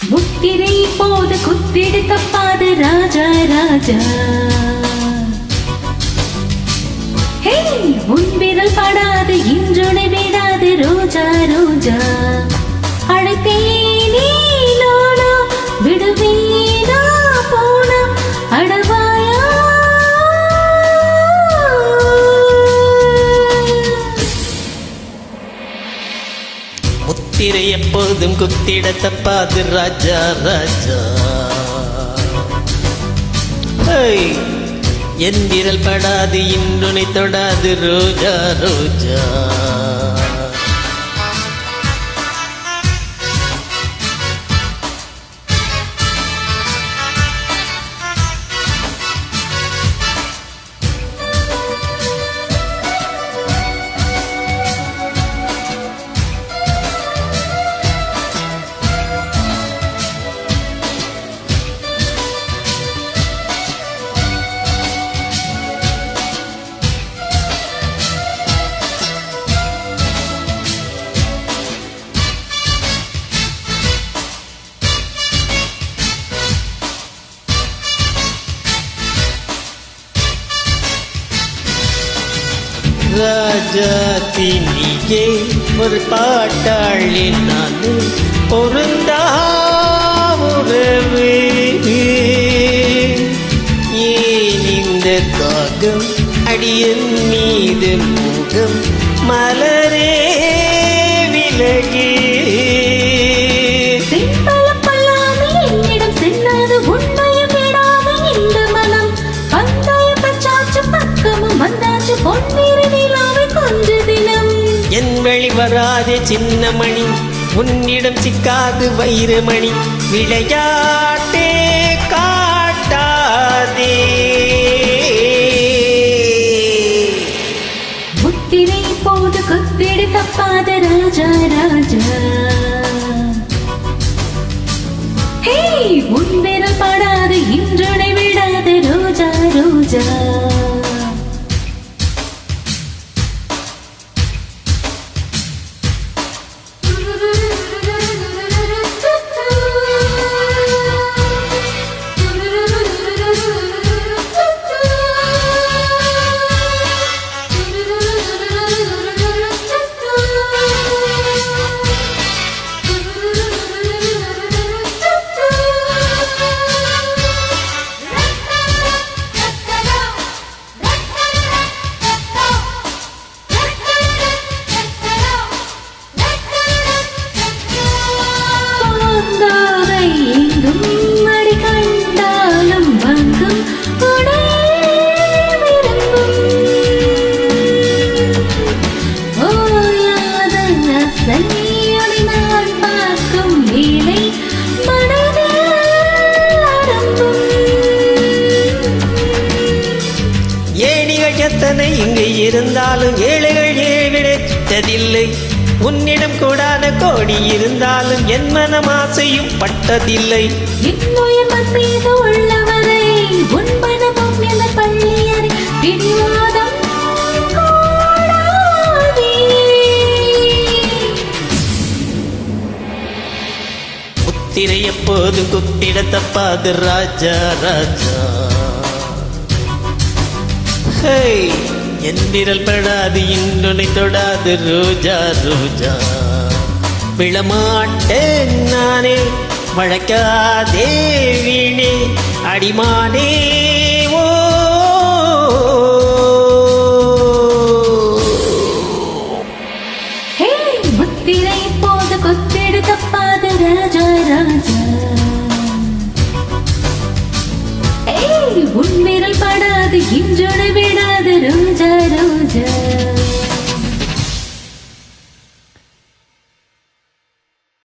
முத்திரை போது குத்திடுத்த பாத ராஜா ராஜா ஹே உன் விரல் படாது இன்றுனை விடாது ரோஜா ரோஜா அழைத்தேனே நானா விடுவேனா போனா அடவாயா முத்திரை எப்போதும் குத்திட தப்பாது ராஜா ராஜா என் விரல் படாது இன்னுனை தொடாது ரோஜா ரோஜா ராஜா தீனியே ஒரு பாட்டாளி நான் பொருந்தா உறவே ஏன் இந்த தாகம் அடியன் மீது முகம் மலரே விலகே என் வழி வராதே சின்ன மணி உன்னிடம் சிக்காது வைரமணி விளையாட்டே காட்டாதே முத்திரை போது குத்திடு தப்பாத ராஜா ராஜா ஹே உன் விரல் படாது இன்றுனை விடாது ரோஜா ரோஜா எத்தனை இங்கு இருந்தாலும் ஏழைகள் ஏழ்விடத்ததில்லை உன்னிடம் கூடாத கோடி இருந்தாலும் என் மனம் ஆசையும் பட்டதில்லை உள்ளவரை உன் மனமும் என பள்ளியறை பிடிவாதம் முத்திரை எப்போது குத்திட தப்பாது ராஜா ராஜா என் விரல் படாது இன்னுனை தொடாது ரோஜா ரோஜா விழமாட்டேன் நானே வழக்காதே வீணே அடிமானே ஓ முத்திரை போது கொத்திடு தப்பாது ராஜா ராஜா உன் விரல் படாது இன்றொரு